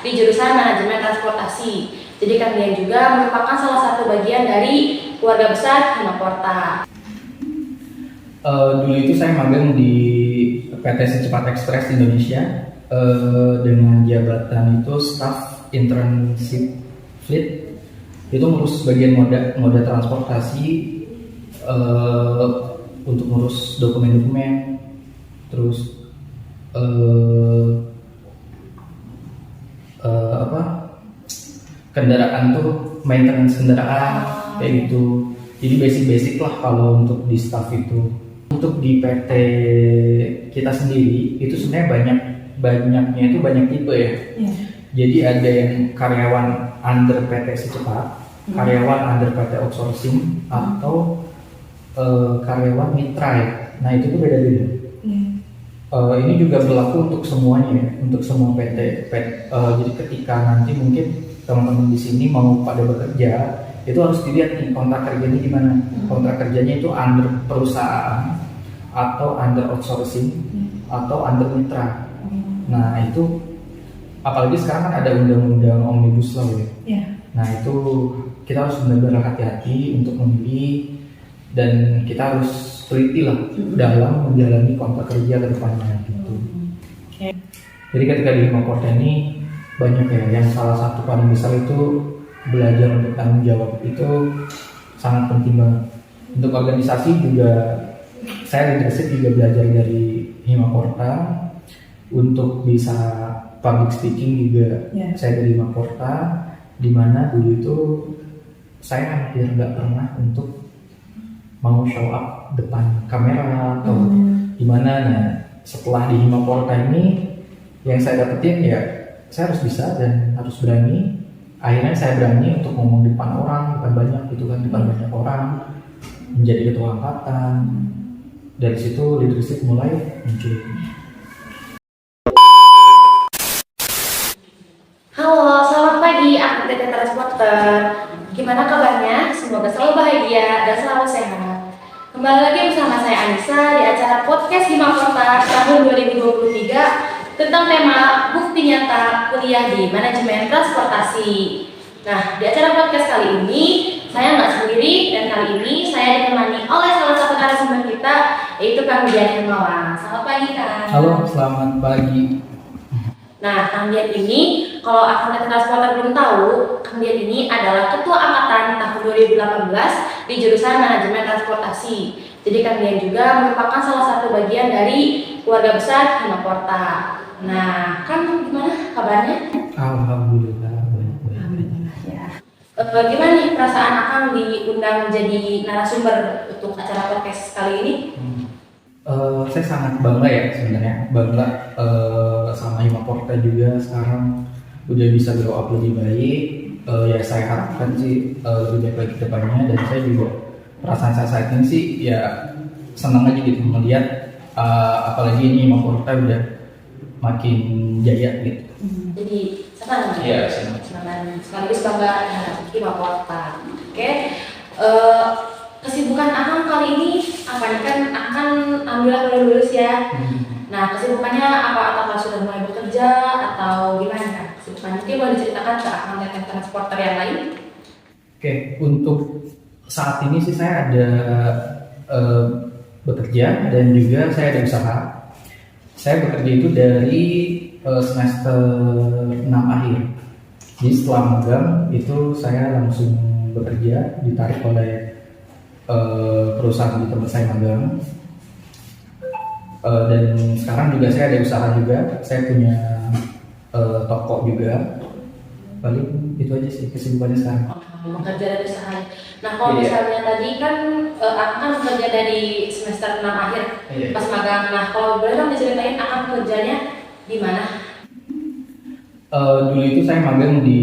di jurusan Manajemen Transportasi. Jadi kalian juga merupakan salah satu bagian dari keluarga besar Himaporta. Dulu itu saya magang di PT Secepat Express Indonesia dengan jabatan itu Staff Internship Fleet. Itu ngurus bagian moda transportasi, untuk ngurus dokumen-dokumen, terus kendaraan tuh maintenance kendaraan kayak gitu. Jadi basic lah kalau untuk di staff itu. Untuk di PT kita sendiri itu sebenarnya banyaknya itu banyak tipe ya. Jadi ada yang karyawan under PT Secepat, karyawan under PT outsourcing, atau karyawan mitra ya. Nah itu tuh beda-beda. Ini juga berlaku untuk semuanya ya, untuk semua PT. Jadi ketika nanti mungkin teman-teman di sini mau pada bekerja, itu harus dilihat nih kontrak kerjanya gimana. Kontrak kerjanya itu under perusahaan atau under outsourcing atau under mitra. Nah itu apalagi sekarang kan ada undang-undang omnibus law ya. Nah itu kita harus benar-benar hati-hati untuk memilih, dan kita harus teliti lah dalam menjalani kontrak kerja ke depannya gitu. Jadi ketika di Himaporta ini banyak ya, yang salah satu paling besar itu belajar untuk tanggung jawab, itu sangat penting banget. Untuk organisasi juga saya leadership juga belajar dari Himaporta. Untuk bisa public speaking juga saya dari Himaporta, dimana dulu itu saya hampir nggak pernah untuk mau show up depan kamera atau gimana. Nah setelah di Himaporta ini yang saya dapetin ya, saya harus bisa dan harus berani. Akhirnya saya berani untuk ngomong di depan orang, depan banyak gitu kan, depan banyak orang, menjadi ketua angkatan. Dari situ leadership mulai muncul. Halo, selamat pagi, aku Tete Transporter. Gimana kabarnya? Semoga selalu bahagia dan selalu sehat. Kembali lagi bersama saya Anissa di acara podcast Himaporta tahun 2023 tentang tema bukti nyata kuliah di Manajemen Transportasi. Nah, di acara podcast kali ini saya nggak sendiri, dan kali ini saya ditemani oleh salah satu narasumber kita, yaitu Kang Dian Hermawan. Selamat pagi, Kang. Halo, selamat pagi. Nah, Kang Dian ini, kalau akun transporter belum tahu, Kang Dian ini adalah Ketua Angkatan tahun 2018 di jurusan Manajemen Transportasi. Jadi Kang Dian juga merupakan salah satu bagian dari keluarga besar Himaporta. Nah, Kang gimana kabarnya? Alhamdulillah. Gimana nih perasaan Akang diundang menjadi narasumber untuk acara podcast kali ini? Saya sangat bangga ya sebenarnya, bangga sama Himaporta juga sekarang udah bisa grow up lebih baik. Ya saya harapkan sih lebih baik lagi ke depannya, dan saya juga perasaan saya saat ini sih ya senang aja gitu melihat apalagi ini Himaporta udah makin jaya gitu. Jadi senang ya? Senang. Sekaligus bangga dengan Himaporta. Oke. Kesibukan Akang kali ini apa nih? Kan Akang alhamdulillah baru lulus ya. Nah, kesibukannya apa? Apakah sudah mulai bekerja atau gimana? Kesibukannya mungkin boleh diceritakan ke Akang dan transporter yang lain? Oke, untuk saat ini sih saya ada bekerja, dan juga saya ada usaha. Saya bekerja itu dari semester 6 akhir. Jadi setelah magang itu saya langsung bekerja, ditarik oleh perusahaan di tempat saya magang. Dan sekarang juga saya ada usaha juga, saya punya toko juga. Paling itu aja sih kesibukannya sekarang. Bekerja dari usaha. Nah, kalau misalnya tadi kan Akang bekerja dari semester 6 akhir pas magang. Nah, kalau boleh dong diceritain Akang kerjanya di mana? Dulu itu saya magang di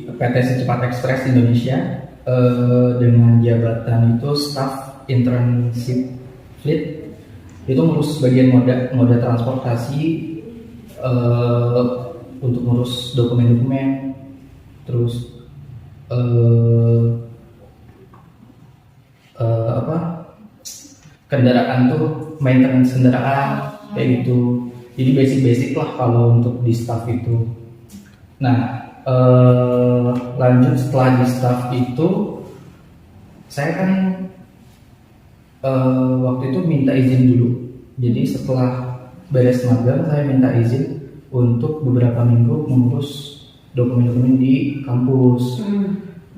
PT Secepat Express Indonesia dengan jabatan itu Staff Internship Fleet. Itu ngurus bagian moda transportasi, untuk ngurus dokumen-dokumen, terus kendaraan tuh maintenance kendaraan kayak gitu. Jadi basic lah kalau untuk di staff itu. Nah, lanjut setelah di staff itu, saya kan waktu itu minta izin dulu. Jadi setelah beres magang, saya minta izin untuk beberapa minggu mengurus dokumen-dokumen di kampus.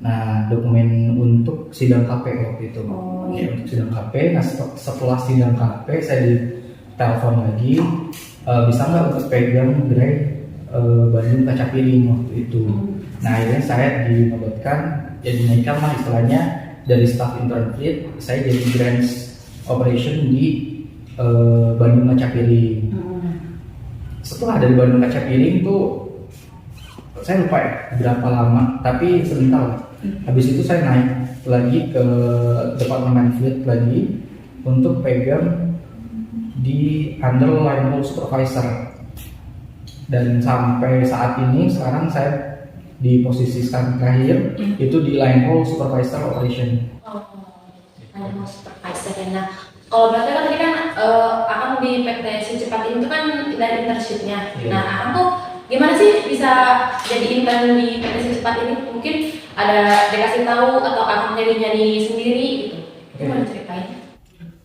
Nah, dokumen untuk sidang KP waktu itu. Ya, untuk sidang KP. Nah, setelah sidang KP, saya ditelepon lagi, bisa nggak untuk pegang grade Bandung Kaca Piring waktu itu. Nah, akhirnya saya dinobatkan, ya dinaikkan lah istilahnya dari staff intern fleet, saya jadi branch operation di Bandung Kaca Piring. Setelah dari Bandung Kaca Piring tuh saya lupa ya berapa lama, tapi sebentar. Habis itu saya naik lagi ke departemen fleet lagi untuk pegang di under line haul supervisor. Dan sampai saat ini sekarang saya di posisi sekarang terakhir itu di line haul supervisor operation. Line haul supervisor ya. Nah, kalau berarti kan tadi kan akan di PT Secepat ini tuh kan dari internshipnya. Nah, akan tuh gimana sih bisa jadi intern di PT Secepat ini? Mungkin ada dikasih tahu atau akan nyari sendiri gitu. Gimana ceritain?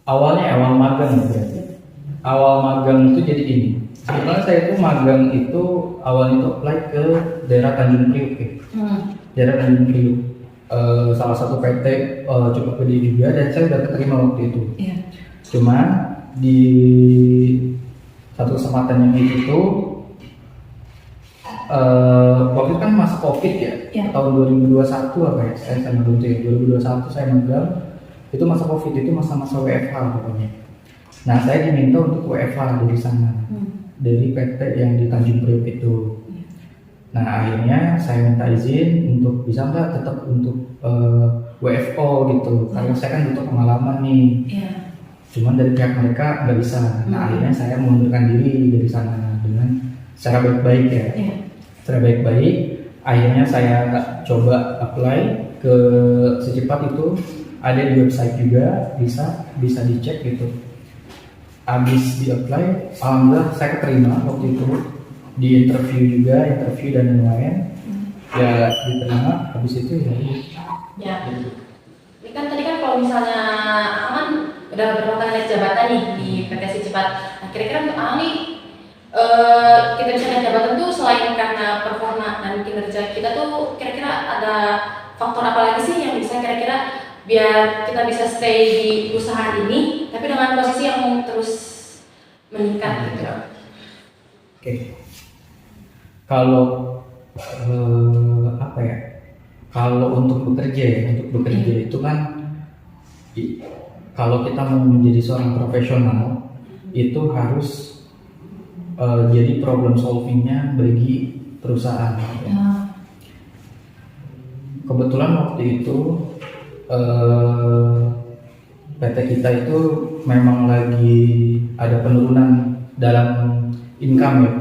Awal magang berarti. Awal magang itu jadi ini. Sebenarnya saya itu magang itu awalnya itu apply ke daerah Tanjung Priuk ya. Daerah Tanjung Priuk. Salah satu PT cukup gede juga dan saya udah keterima waktu itu. Cuma di satu kesempatan yang itu waktu itu kan masa COVID ya, tahun 2021 apa ya, saya sama dulu ya, 2021 saya magang, itu masa COVID, itu masa-masa WFH pokoknya. Nah, saya diminta untuk WFH dari sana, dari PT yang di Tanjung Priok itu. Nah, akhirnya saya minta izin untuk bisa nggak tetap untuk WFO gitu, karena saya kan butuh pengalaman nih. Cuman dari pihak mereka nggak bisa. Nah, akhirnya saya mengundurkan diri dari sana dengan secara baik-baik ya. Secara baik-baik, akhirnya saya coba apply ke Secepat itu, ada di website juga, bisa dicek gitu. Habis di apply, alhamdulillah saya keterima waktu itu, di interview dan lain-lain. Ya diterima, habis itu ya. Ini kan tadi kan kalau misalnya aman udah berapa kali naik jabatan nih di PT Secepat. Nah, kira-kira nih kita bisa naik jabatan tuh selain karena performa dan kinerja kita tuh, kira-kira ada faktor apa lagi sih yang bisa kira-kira biar kita bisa stay di perusahaan ini tapi dengan posisi yang terus meningkat gitu. Oke. Kalau apa ya? Kalau untuk bekerja itu kan kalau kita mau menjadi seorang profesional itu harus jadi problem solvingnya bagi perusahaan. Kebetulan waktu itu PT kita itu memang lagi ada penurunan dalam income ya.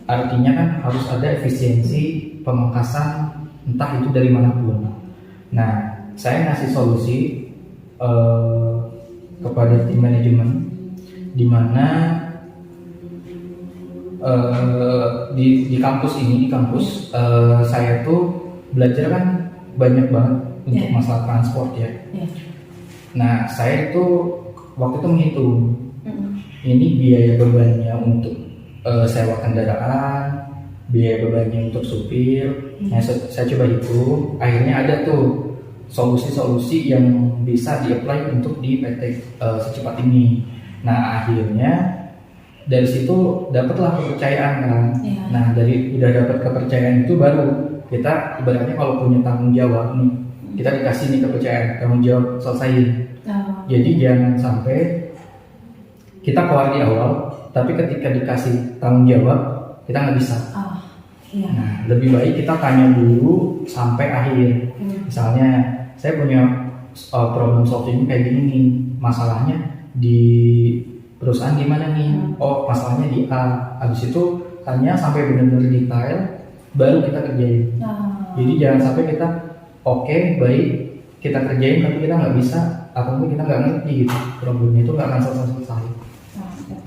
Artinya kan harus ada efisiensi pemangkasan entah itu dari manapun. Nah, saya ngasih solusi kepada tim manajemen di mana di kampus saya tuh belajar kan banyak banget untuk masalah transport ya. Nah, saya itu waktu itu menghitung ini biaya bebannya untuk sewa kendaraan, biaya bebannya untuk supir. Nah, saya coba hitung, akhirnya ada tuh solusi-solusi yang bisa di-apply untuk di PT Secepat ini. Nah, akhirnya dari situ dapatlah kepercayaan kan. Nah, dari udah dapat kepercayaan itu baru kita ibaratnya kalau punya tanggung jawab nih, kita dikasih nih kepercayaan, tanggung jawab selesaiin. Jadi jangan sampai kita keluar di awal, tapi ketika dikasih tanggung jawab kita nggak bisa. Nah, lebih baik kita tanya dulu sampai akhir. Misalnya saya punya problem solving kayak gini nih, masalahnya di perusahaan gimana nih? Oh, masalahnya di A. Habis itu tanya sampai benar-benar detail, baru kita kerjain. Jadi jangan sampai kita baik kita kerjain tapi kita nggak bisa, atau mungkin kita nggak ngerti gitu, problemnya itu nggak akan selesai.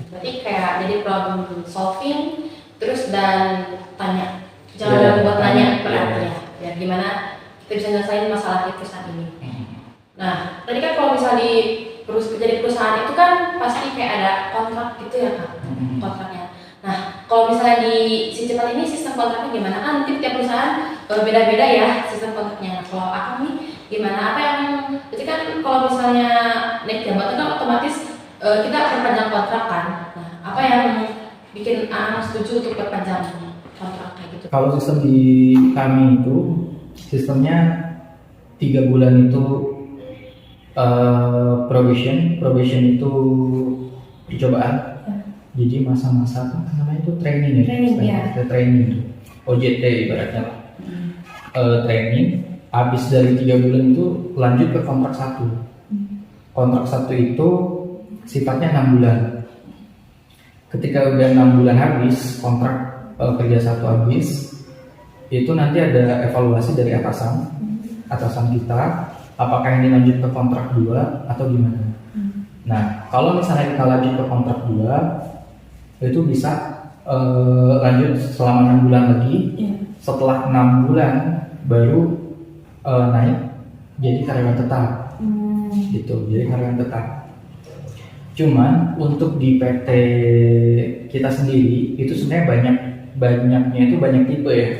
Berarti kayak jadi problem solving terus dan tanya jangan ragu buat nanya berarti ya gimana kita bisa nyelesain masalah di perusahaan ini. Nah tadi kan kalau misalnya kerja di perusahaan itu kan pasti kayak ada kontrak gitu ya Kak, kontraknya. Nah kalau misalnya di si cepat ini sistem kontraknya gimana kan? Nanti tiap perusahaan beda-beda ya sistem kontraknya. Kalau aku nih gimana? Apa yang berarti kan kalau misalnya naik jabatan kan otomatis kita perpanjang kontrak kan. Nah apa yang bikin setuju untuk perpanjang kontrak kayak gitu? Kalau sistem di kami itu sistemnya 3 bulan itu probation itu percobaan. Jadi masa-masa apa namanya itu training ya, training itu OJT ibaratnya lah. Training habis dari 3 bulan itu lanjut ke kontrak 1. Kontrak 1 itu sifatnya 6 bulan. Ketika udah 6 bulan habis kontrak kerja 1 habis, itu nanti ada evaluasi dari atasan kita, apakah ini lanjut ke kontrak 2 atau gimana. Nah kalau misalnya kita lanjut ke kontrak 2 itu bisa lanjut selama 6 bulan lagi. Setelah 6 bulan baru naik jadi karyawan tetap. Gitu, jadi karyawan tetap. Cuman untuk di PT kita sendiri itu sebenarnya banyaknya itu banyak tipe ya.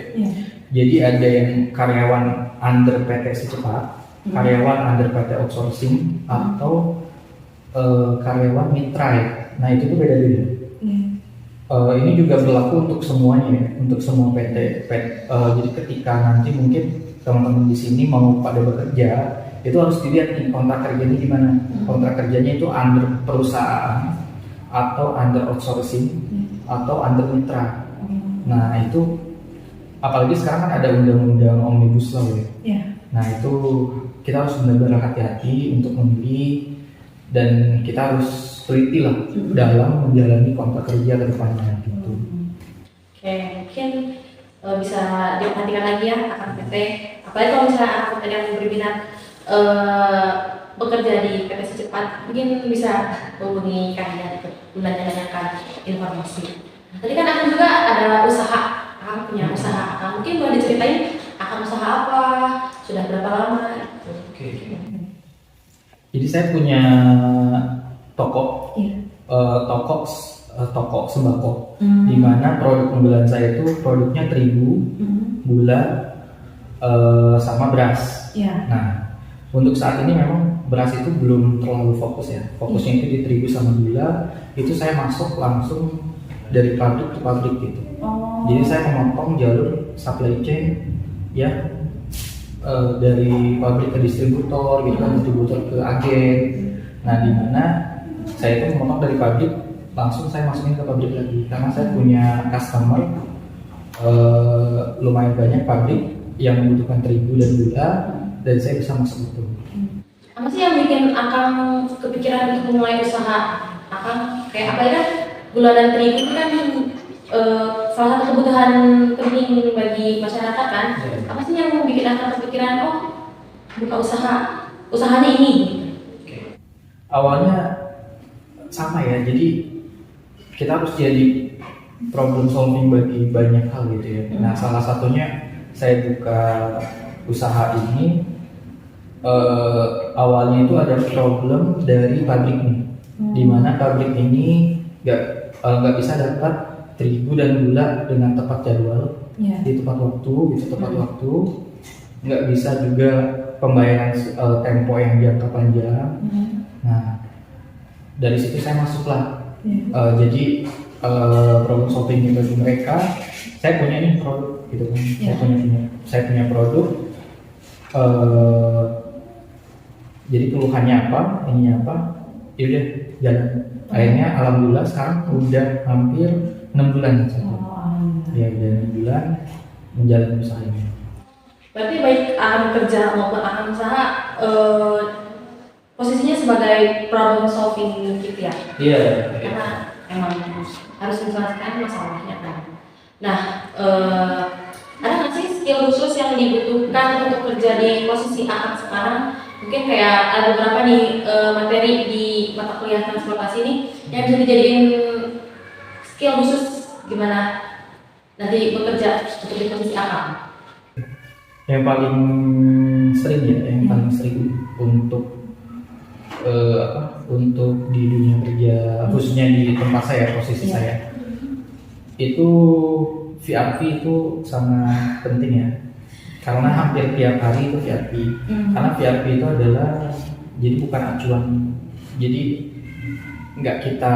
Jadi ada yang karyawan under PT Secepat, karyawan under PT outsourcing, atau karyawan mitra ya. Nah itu tuh beda-beda. Ini juga berlaku untuk semuanya ya, untuk semua PT. Jadi ketika nanti mungkin teman-teman di sini mau pada bekerja, itu harus dilihat nih kontrak kerjanya gimana. Kontrak kerjanya itu under perusahaan atau under outsourcing atau under mitra. Nah itu apalagi sekarang kan ada undang-undang omnibus law ya. Nah itu kita harus benar-benar hati-hati untuk memilih, dan kita harus teliti lah dalam menjalani kontrak kerja ke depannya gitu. Oke, mungkin bisa diperhatikan lagi ya akan PT. Apalagi kalau misalnya anak yang berminat bekerja di PT Secepat, mungkin bisa hubungi kalian untuk menanyakan informasi. Tadi kan akan juga ada usaha, akan punya usaha. Mungkin boleh diceritain akan usaha apa, sudah berapa lama? Oke. Jadi saya punya toko, toko sembako, di mana produk unggulan saya itu produknya terigu, gula, sama beras. Nah, untuk saat ini memang beras itu belum terlalu fokus ya. Fokusnya itu di terigu sama gula. Itu saya masuk langsung dari pabrik ke pabrik gitu. Jadi saya memotong jalur supply chain ya, dari pabrik ke distributor gitu kan, distributor ke agen. Nah di mana saya itu memotong dari pabrik langsung saya masukin ke pabrik lagi, karena saya punya customer lumayan banyak pabrik yang membutuhkan terigu dan gula, dan saya bisa masuk itu. Apa sih yang bikin Akang kepikiran untuk memulai usaha Akang? Kayak apa ya, gula dan terigu itu kan salah satu kebutuhan penting bagi masyarakat kan. Apa sih yang bikin Akang kepikiran buka usahanya ini? Awalnya sama ya, jadi kita harus jadi problem solving bagi banyak hal gitu ya. Nah salah satunya saya buka usaha ini, awalnya itu ada problem dari pabriknya, di mana pabrik ini nggak bisa dapat terigu dan gula dengan tepat jadwal, di tepat waktu, nggak bisa juga pembayaran tempo yang jangka panjang. Nah dari situ saya masuklah. Jadi problem solving bagi mereka, saya punya ini produk gitu kan. Saya punya produk. Jadi keluhannya apa, ininya apa, yaudah jalan. Akhirnya alhamdulillah sekarang udah hampir 6 bulan. Ya udah 6 bulan menjalani usaha ini. Berarti baik akan kerja maupun akan usaha posisinya sebagai problem solving gitu ya? Iya. Karena emang harus menyelesaikan masalahnya kan. Nah, ada nggak sih skill khusus yang dibutuhkan untuk kerja di posisi Akang sekarang? Mungkin kayak ada beberapa nih materi di mata kuliah transportasi ini yang bisa dijadiin skill khusus gimana nanti bekerja untuk di posisi akang? Yang paling sering ya, yang paling sering untuk di dunia kerja, khususnya di tempat saya, posisi saya, itu VRP itu sangat penting ya, karena hampir tiap hari itu VRP. Karena VRP itu adalah jadi bukan acuan, jadi nggak kita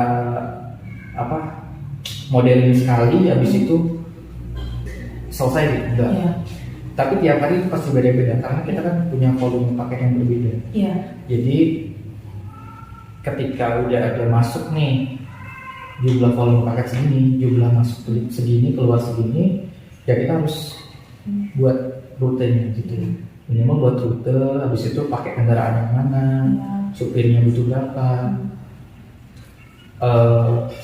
modelin sekali habis itu selesai gitu, enggak. Tapi tiap hari itu pasti beda-beda karena kita kan punya volume paket yang berbeda. Jadi ketika udah ada masuk nih jumlah volume paket segini, jumlah masuk segini, keluar segini, ya kita harus buat rutenya gitu. Minimal buat rute, habis itu pakai kendaraan yang mana, supirnya butuh berapa.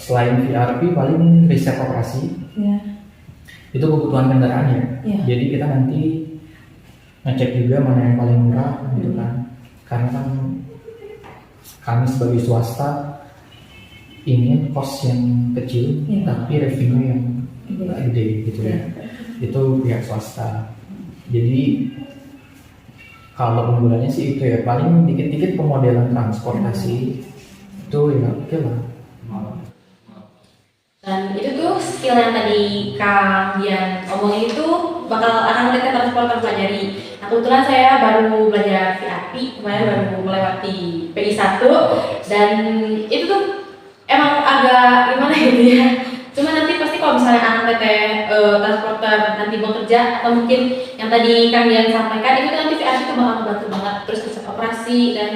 Selain VRP paling riset operasi. Itu kebutuhan kendaraan ya. Jadi kita nanti ngecek juga mana yang paling murah gitu kan. Karena kan kami sebagai swasta ingin cost yang kecil tapi revenue yang gede gitu ya. Itu pihak swasta. Jadi kalau unggulannya sih itu ya, paling dikit-dikit pemodelan transportasi itu ya oke lah. Dan itu tuh skill yang tadi Kang Dian omongin itu akan mereka transporter pelajari. Nah kebetulan saya baru belajar VRP, kemarin baru melewati PI 1 dan itu tuh emang agak gimana gitu ya. Cuma nanti pasti kalau misalnya anak PT transporter nanti bekerja atau mungkin yang tadi Kang Dian sampaikan itu nanti VRP itu bakal membantu banget, terus riset operasi dan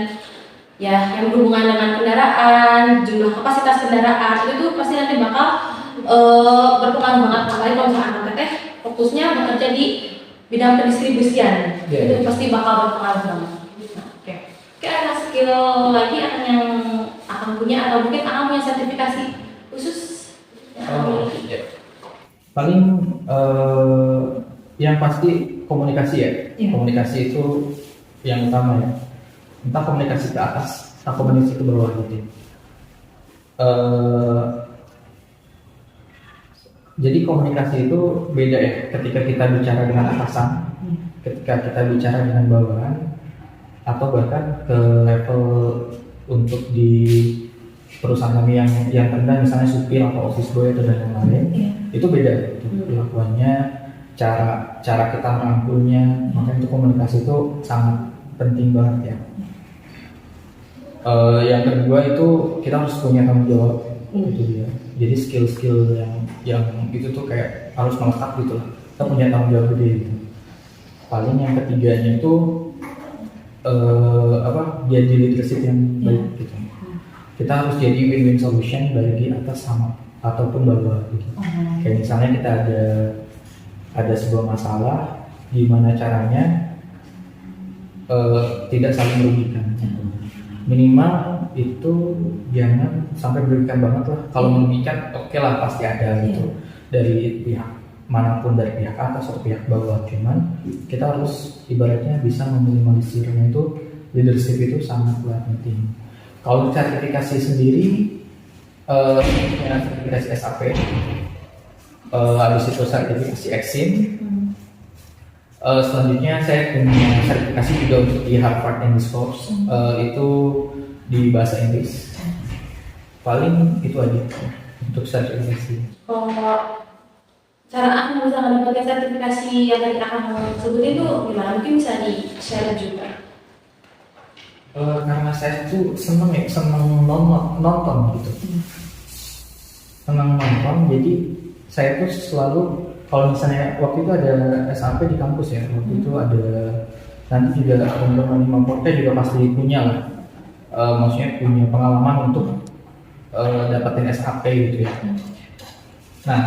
ya yang berhubungan dengan kendaraan, jumlah kapasitas kendaraan itu tuh pasti nanti bakal berpengaruh banget. Apalagi kalau misalnya anak teteh fokusnya bekerja di bidang pendistribusian, itu pasti bakal berpengaruh banget. Oke, ada skill lagi yang akan punya atau mungkin akan punya sertifikasi khusus? Paling yang pasti komunikasi ya. Komunikasi itu yang utama ya. Entah komunikasi ke atas, entah komunikasi ke bawah gitu. Jadi komunikasi itu beda ya ketika kita bicara dengan atasan, ketika kita bicara dengan bawahan, atau bahkan ke level untuk di perusahaan kami yang rendah, misalnya supir atau office boy atau dan lain-lain, itu beda gitu. Perlakuannya, cara kita merangkulnya, makanya itu komunikasi itu sangat penting banget ya. Yang kedua itu kita harus punya tanggung jawab itu dia. Jadi skill-skill yang itu tuh kayak harus melekat gitu lah. Kita punya tanggung jawab gede gitu. Paling yang ketiganya itu jadi leadership yang baik gitu. Kita harus jadi win-win solution bagi atas sama ataupun bawah gitu. Kayak misalnya kita ada sebuah masalah, gimana caranya tidak saling merugikan. Minimal itu jangan sampai merugikan banget lah. Kalau merugikan oke lah pasti ada gitu dari pihak manapun, dari pihak atas atau pihak bawah. Cuman kita harus ibaratnya bisa meminimalisirnya. Itu leadership itu sangatlah penting. Kalau sertifikasi sendiri sertifikasi SAP, habis itu sertifikasi Exim. Selanjutnya saya punya sertifikasi juga untuk di Harvard English Course, itu di bahasa Inggris. Paling itu aja untuk sertifikasi. Kalau cara aku bisa mendapatkan sertifikasi yang tadi akan sebutin itu gimana? Mungkin bisa di-share juga. Karena saya tuh seneng nonton gitu, seneng nonton. Jadi saya tuh selalu, kalau misalnya waktu itu ada SAP di kampus ya, waktu itu ada, nanti juga teman-teman di Mamporte juga pasti punya lah, maksudnya punya pengalaman untuk dapetin SAP gitu ya. Nah,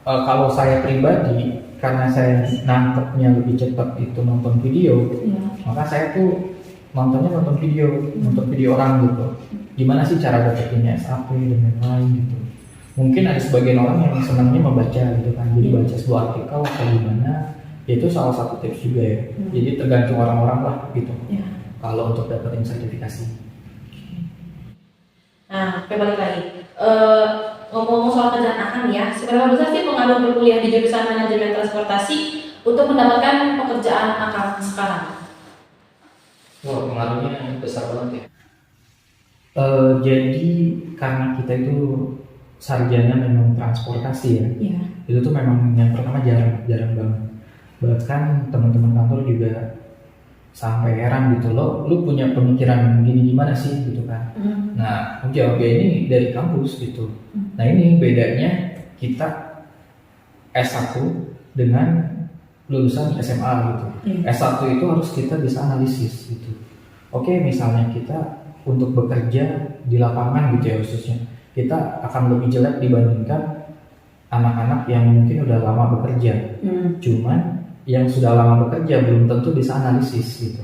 kalau saya pribadi, karena saya nangkepnya lebih cepat itu nonton video, maka saya tuh nonton video orang gitu. Gimana sih cara dapetinnya SAP dan lain-lain gitu. Mungkin ada sebagian orang yang senangnya membaca gitu kan, jadi baca sebuah artikel atau gimana, itu salah satu tips juga ya. Jadi tergantung orang-orang lah gitu. Kalau untuk dapetin sertifikasi. Nah, balik lagi. ngomong-ngomong soal kerjaan akan ya, seberapa besar sih pengaruh berkuliah di jurusan manajemen transportasi untuk mendapatkan pekerjaan akan sekarang? Wah, pengaruhnya besar banget ya. Jadi karena kita itu sarjana memang transportasi ya, Iya. itu tuh memang yang pertama jarang banget. Bahkan teman-teman kantor juga sampai heran gitu, lu punya pemikiran gini gimana sih gitu kan. Nah, jawabnya ini dari kampus gitu. Nah, ini bedanya kita S1 dengan lulusan SMA gitu. S1 itu harus kita bisa analisis gitu. Oke, misalnya kita untuk bekerja di lapangan gitu ya khususnya, kita akan lebih jelek dibandingkan anak-anak yang mungkin udah lama bekerja. Cuman yang sudah lama bekerja belum tentu bisa analisis gitu.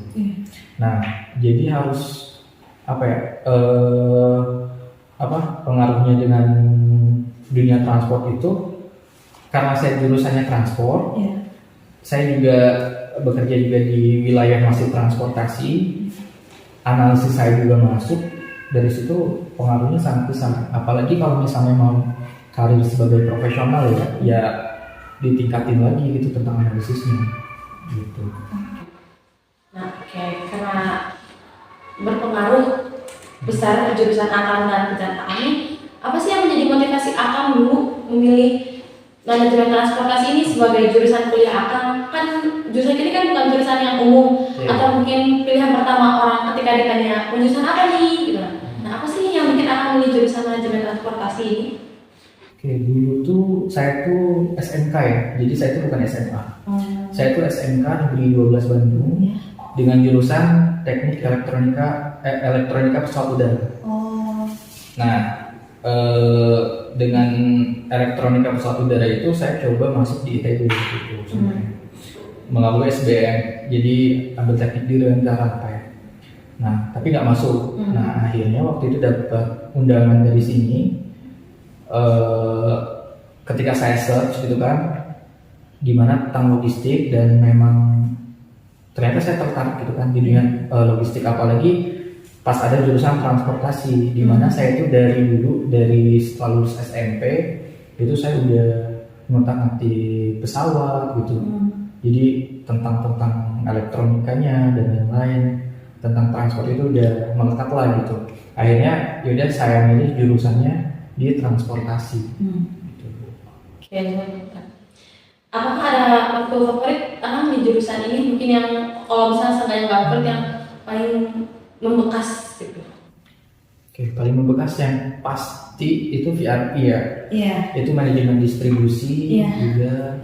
Nah, jadi harus apa ya? Pengaruhnya dengan dunia transport itu karena saya jurusannya transport, saya juga bekerja juga di wilayah masih transportasi, analisis saya juga masuk. Dari situ pengaruhnya sangat besar. Apalagi kalau misalnya mau karir sebagai profesional ya ditingkatin lagi gitu tentang analisisnya gitu. Nah, karena berpengaruh besar jurusan akang dan kerjaan akang ini, apa sih yang menjadi motivasi akang dulu memilih manajemen transportasi ini sebagai jurusan kuliah akang? Kan jurusan ini kan bukan jurusan yang umum, atau mungkin pilihan pertama orang ketika ditanya jurusan apa nih gitu. Nah, apa sih yang bikin akang memilih jurusan manajemen transportasi ini? Oke, dulu tuh saya tuh SMK ya, jadi saya tuh bukan SMA. Saya tuh SMK Negeri 12 Bandung dengan jurusan Teknik Elektronika Pesawat Udara. Nah, dengan elektronika pesawat udara itu saya coba masuk di ITB gitu sebenarnya. Melalui SBM, jadi ambil teknik dirgantara apa ya. Nah, tapi nggak masuk. Nah, akhirnya waktu itu dapat undangan dari sini. Ketika saya search gitu kan, gimana tentang logistik, dan memang ternyata saya tertarik gitu kan di dunia logistik, apalagi pas ada jurusan transportasi, di mana saya itu dari setelah lulus SMP itu saya udah ngotak-ngatik pesawat gitu. Jadi tentang elektronikanya dan lain-lain, tentang transport itu udah melekat lah gitu. Akhirnya yaudah saya milih jurusannya di transportasi. Apakah ada waktu favorit di jurusan ini, mungkin yang kalau misalnya sampai yang favorit yang paling membekas gitu? Oke, paling membekas yang pasti itu VRP ya. Itu manajemen distribusi, juga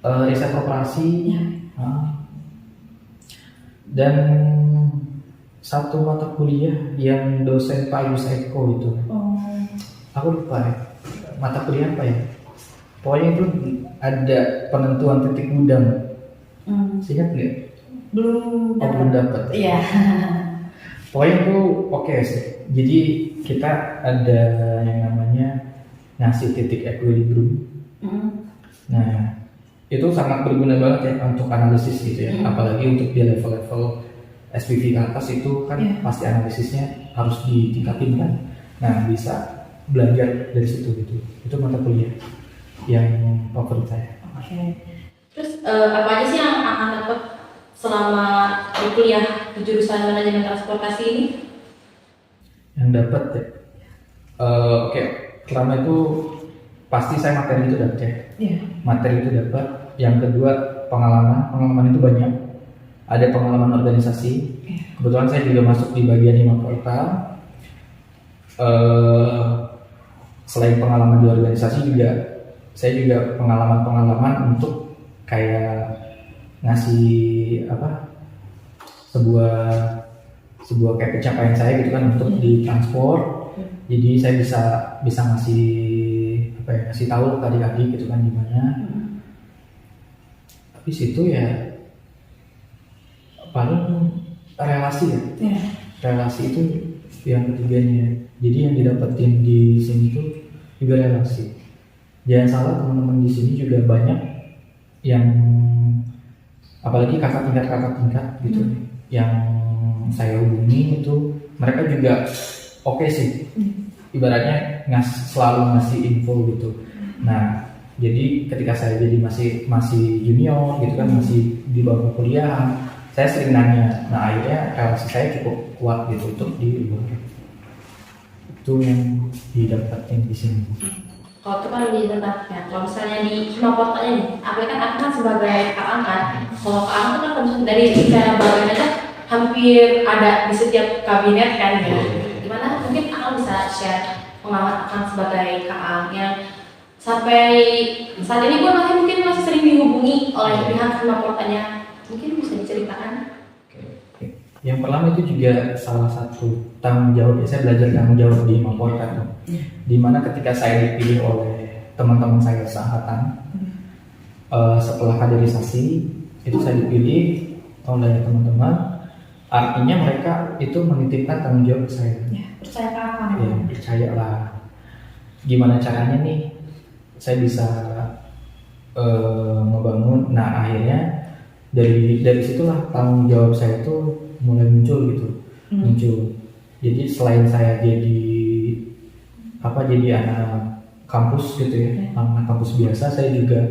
riset operasi, dan satu mata kuliah yang dosen Pak Agus Eko itu. Aku lupa ya, mata kuliah apa ya? Pokoknya itu ada penentuan titik gudang. Ingat nggak? Belum dapat. Iya. Pokoknya itu oke sih. Jadi kita ada yang namanya ngasih titik equilibrium. Nah, itu sangat berguna banget ya untuk analisis gitu ya. Apalagi untuk di level-level SPV ke atas itu kan pasti analisisnya harus ditingkatin kan. Nah, bisa belajar dari situ gitu. Itu mata kuliah yang favorit saya. Terus apa aja sih yang akan dapat selama berkuliah di jurusan manajemen transportasi ini? Yang dapat ya, pertama itu pasti saya materi itu dapat ya. Materi itu dapat. Yang kedua pengalaman itu banyak. Ada pengalaman organisasi. Kebetulan saya juga masuk di bagian Himaporta. Selain pengalaman di organisasi juga, saya juga pengalaman untuk kayak ngasih sebuah kayak pencapaian saya gitu kan untuk di transport. Jadi saya bisa ngasih tahu ke adik-adik gitu kan gimana. Habis itu ya paling relasi ya. Relasi itu yang ketiganya. Jadi yang didapetin di sini tuh juga relasi. Jangan salah, teman-teman di sini juga banyak yang apalagi kakak tingkat gitu yang saya hubungi itu mereka juga oke sih. ibaratnya selalu ngasih info gitu. Nah, jadi ketika saya jadi masih junior gitu kan, masih di bawah kuliah, saya sering nanya. Nah, akhirnya relasi saya cukup kuat gitu untuk di luar. Itu yang didapatin di sini. Kalau itu kan lebih tetapnya. Kalau misalnya di Hima Portanya nih, apalagi kan aku kan sebagai kakak kan. Kalau kakak kan kalau misalnya dari cara bagian aja hampir ada di setiap kabinet kan ya. Gimana mungkin akang bisa share pengalaman akang sebagai kakak yang sampai saat ini pun mungkin masih sering dihubungi oleh pihak Hima Portanya. Mungkin bisa diceritakan. Yang pertama itu juga salah satu tanggung jawab, saya belajar tanggung jawab di Maporta, dimana ketika saya dipilih oleh teman-teman saya seangkatan, setelah kaderisasi itu saya dipilih oleh teman-teman, artinya mereka itu menitipkan tanggung jawab ke saya. Ya, percaya kakak. Ya, percayalah. Gimana caranya nih saya bisa membangun. Nah, akhirnya dari situlah tanggung jawab saya itu mulai muncul gitu. Muncul. Jadi selain saya jadi anak kampus gitu ya, anak kampus biasa, saya juga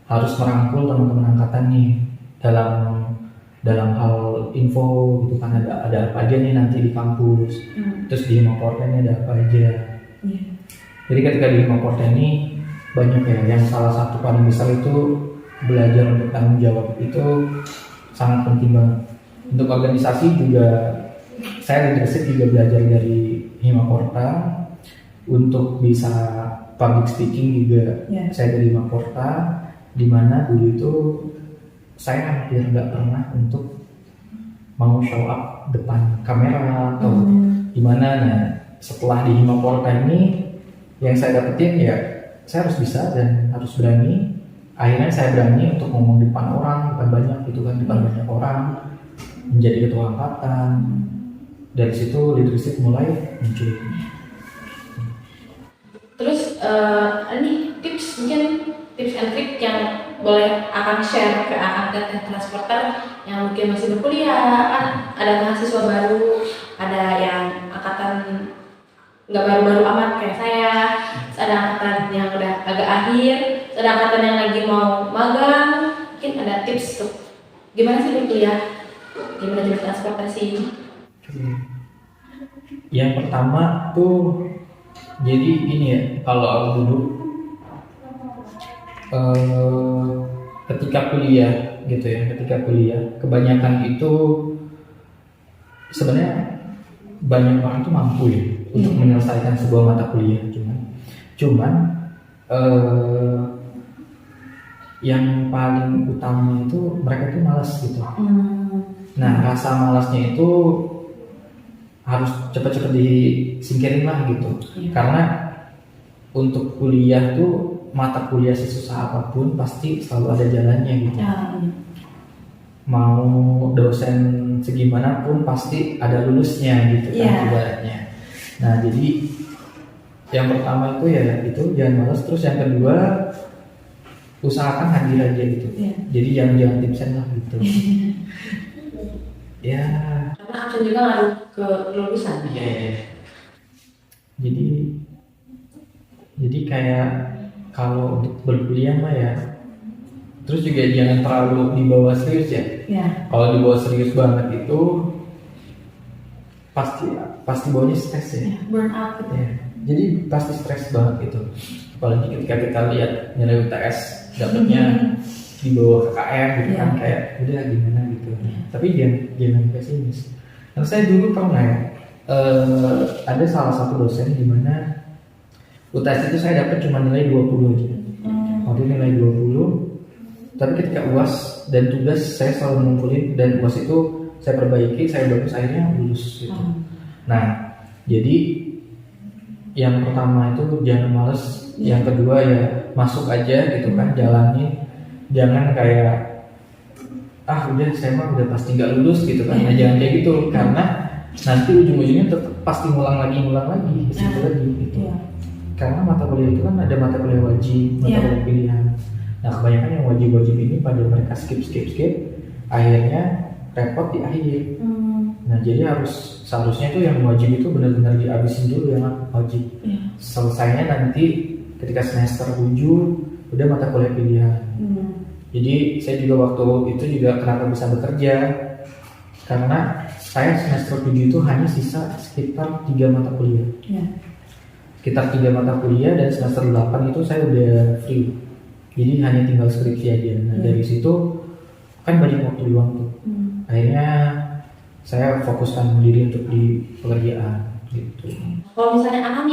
harus merangkul teman-teman angkatan nih dalam hal info gitu kan, ada apa aja nih nanti di kampus. Terus di Maporta ini ada apa aja. Jadi ketika di Maporta ini banyak ya, yang salah satu paling besar itu belajar untuk tanggung jawab itu sangat penting banget. Untuk organisasi juga saya leadership juga belajar dari Hima Porta. Untuk bisa public speaking juga saya dari Hima Porta, dimana dulu itu saya hampir nggak pernah untuk mau show up depan kamera atau gimana. Nah, setelah di Hima Porta ini yang saya dapetin ya saya harus bisa dan harus berani. Akhirnya saya berani untuk ngomong di depan orang, depan banyak gitu kan, depan banyak orang, menjadi ketua angkatan. Dari situ leadership mulai muncul. Terus ini tips and trik yang boleh akan share ke angkatan transporter yang mungkin masih berkuliah, kan ada mahasiswa baru, ada yang angkatan nggak baru-baru amat kayak saya, ada angkatan yang udah agak akhir, ada angkatan yang lagi mau magang. Mungkin ada tips tuh gimana sih berkuliah di manajemen transportasi. Yang pertama tuh jadi ini ya, kalau aku dulu ketika kuliah gitu ya, kebanyakan itu sebenarnya banyak orang tuh mampu ya untuk menyelesaikan sebuah mata kuliah, cuman yang paling utama itu mereka tuh malas gitu. Nah, rasa malasnya itu harus cepat-cepat disingkirin lah gitu. Karena untuk kuliah tuh mata kuliah sesusah apapun pasti selalu ada jalannya gitu. Mau dosen segimana pun pasti ada lulusnya gitu kan ibaratnya. Nah, jadi yang pertama itu ya itu jangan malas. Terus yang kedua usahakan hadir aja gitu. Jadi jangan tipsen lah gitu. Ya. Karena absen juga ngaruh ke lulusan. Jadi kayak kalau untuk berkuliah mah ya, terus juga jangan terlalu dibawa serius ya. Kalau dibawa serius banget itu pasti bawanya stres ya. Burn out gitu. Jadi pasti stres banget gitu. Apalagi ketika kita lihat nilai UTS dapatnya di bawah KKM gitu kan, kayak udah gimana gitu. Tapi jangan pesimis. Karena saya dulu pernah ya, ada salah satu dosen di mana UTS itu saya dapat cuma nilai 20 aja. Waktu nilai 20, tapi ketika UAS dan tugas saya selalu ngumpulin, dan UAS itu saya perbaiki, saya bagus, akhirnya lulus gitu. Nah, jadi yang pertama itu jangan males, yang kedua ya masuk aja gitu kan, jalani. Jangan kayak udah saya mah udah pasti nggak lulus gitu kan. Nah, jangan kayak gitu, karena nanti ujung-ujungnya tetap pasti ngulang lagi di situ lagi gitu. Karena mata kuliah itu kan ada mata kuliah wajib, mata kuliah pilihan. Nah, kebanyakan yang wajib ini pada mereka skip, akhirnya repot di akhir. Nah, Nah jadi seharusnya tuh yang wajib itu benar-benar dihabisin dulu yang wajib. Selesainya nanti ketika semester 7 udah mata kuliah pilihan. Jadi saya juga waktu itu juga kenapa bisa bekerja, karena saya semester 7 itu hanya sisa sekitar 3 mata kuliah. Sekitar 3 mata kuliah, dan semester 8 itu saya udah free. Jadi hanya tinggal skripsi aja. Nah dari situ kan banyak waktu luang tuh. Akhirnya saya fokuskan diri untuk di pekerjaan gitu. Kalau misalnya anak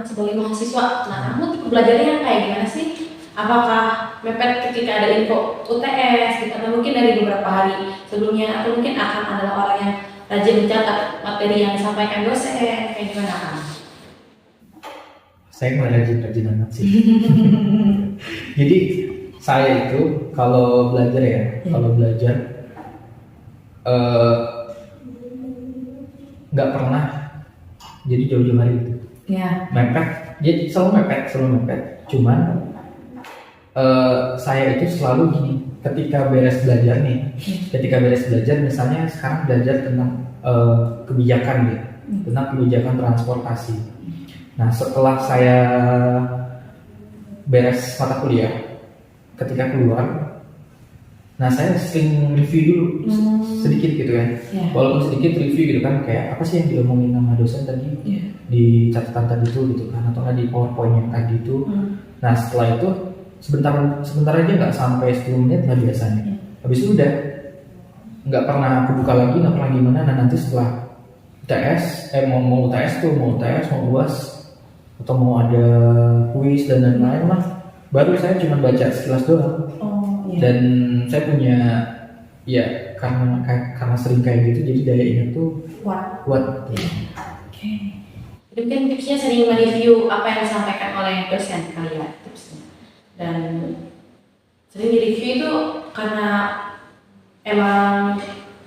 sebagai mahasiswa, nah kamu belajarnya kayak gimana sih? Apakah mepet ketika ada info UTS gitu, atau mungkin dari beberapa hari sebelumnya, atau mungkin akan adalah orang yang rajin mencatat materi yang disampaikan dosen, kayak gimana kan? Saya nggak rajin amat sih. Jadi saya itu kalau belajar nggak pernah jadi jauh-jauh hari gitu. Mepet, jadi selalu mepet. Cuman saya itu selalu gini, ketika beres belajar misalnya sekarang belajar tentang kebijakan gitu, tentang kebijakan transportasi. Nah setelah saya beres mata kuliah, ketika keluar, nah saya sering review dulu sedikit gitu kan, walaupun sedikit review gitu kan, kayak apa sih yang diomongin sama dosen tadi di catatan tadi itu gitu kan, atau di PowerPoint yang tadi itu. Nah setelah itu sebentar aja, nggak sampai 10 menit lah biasanya. Habis itu udah nggak pernah aku buka lagi, nggak pernah gimana. Nah nanti setelah UTS, mau UTS, mau UAS, atau mau ada kuis dan lain-lain lah, baru saya cuma baca sekilas doang. Dan saya punya, ya karena sering kayak gitu, jadi daya ingat tuh kuat. Jadi mungkin tipsnya sering mereview apa yang disampaikan oleh dosen kali ya, tipsnya. Dan sering direview itu karena emang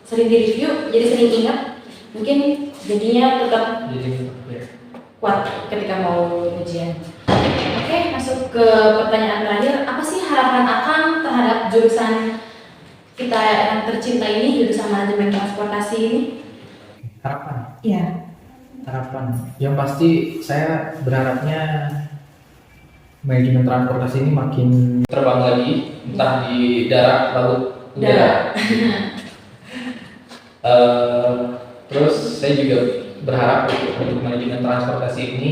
sering direview, jadi sering ingat, mungkin jadinya tetap kuat ketika mau ujian. Oke, masuk ke pertanyaan terakhir. Apa sih harapan Akang terhadap jurusan kita yang tercinta ini, jurusan manajemen transportasi ini? Harapan? Iya. Harapan. Yang pasti saya berharapnya manajemen transportasi ini makin terbang lagi, entah di darat, laut, udara. Terus saya juga berharap untuk manajemen transportasi ini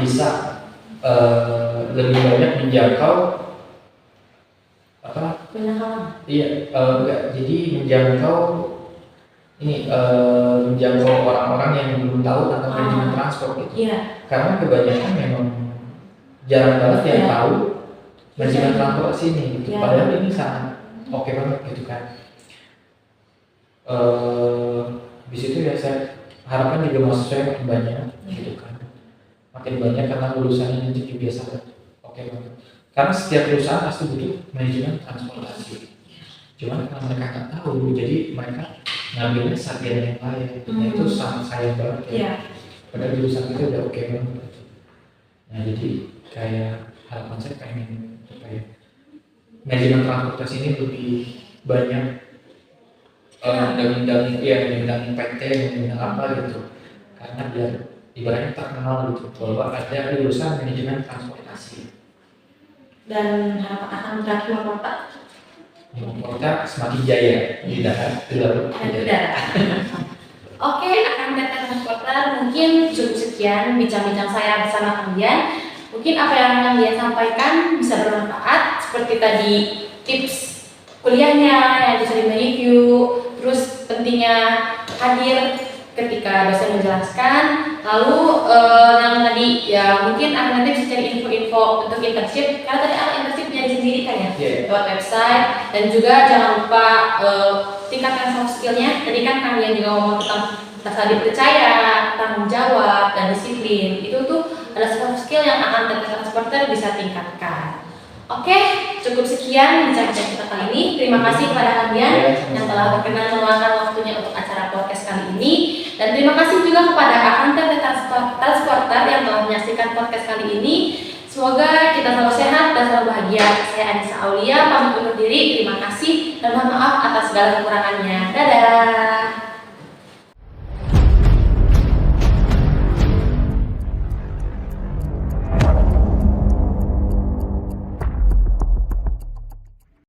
bisa lebih banyak menjangkau jadi menjangkau orang-orang yang belum tahu tentang manajemen transport gitu. Karena kebanyakan memang jarang banget yang tahu manajemen transportasi ini gitu. Padahal ini sangat oke banget gitu kan. Di situ ya saya harapkan juga mahasiswa makin banyak gitu kan. Makin banyak karena lulusannya nanti juga sangat oke banget. Karena setiap perusahaan pasti butuh manajemen transportasi. Cuman karena mereka nggak tahu, jadi mereka ngambilnya sarjana yang lain. Nah itu sangat sayang banget ya. Padahal jurusan itu udah oke banget. Nah jadi kayak harapan saya pengen supaya manajemen transportasi ini lebih banyak undang-undang PT, undang-undang apa gitu, karena biar ibaratnya terkenal gitu bahwa ada jurusan manajemen transportasi. Dan harapan akan terakhir Bapak? Kita semakin jaya di darat, di laut, di udara. Oke, akan datang transporter, mungkin cukup sekian bincang-bincang saya bersama kalian. Mungkin apa yang kalian sampaikan bisa bermanfaat, seperti tadi tips kuliahnya yang bisa di-review, terus pentingnya hadir ketika dosen menjelaskan. Lalu yang tadi ya mungkin akan nanti bisa cari info-info untuk internship, karena tadi internship nyari sendiri kan ya, lewat website. Dan juga jangan lupa tingkatkan soft skillnya. Tadi kan kalian juga ngomong tentang rasa dipercaya, tanggung jawab, dan disiplin. Itu tuh ada soft skill yang akan transporter bisa tingkatkan. Oke, cukup sekian bincang-bincang kita kali ini. Terima kasih kepada kalian yang telah berkenan meluangkan waktunya untuk acara podcast kali ini. Dan terima kasih juga kepada Akang Transporter yang telah menyaksikan podcast kali ini. Semoga kita selalu sehat dan selalu bahagia. Saya Anissa Aulia, pamit undur diri. Terima kasih dan mohon maaf atas segala kekurangannya.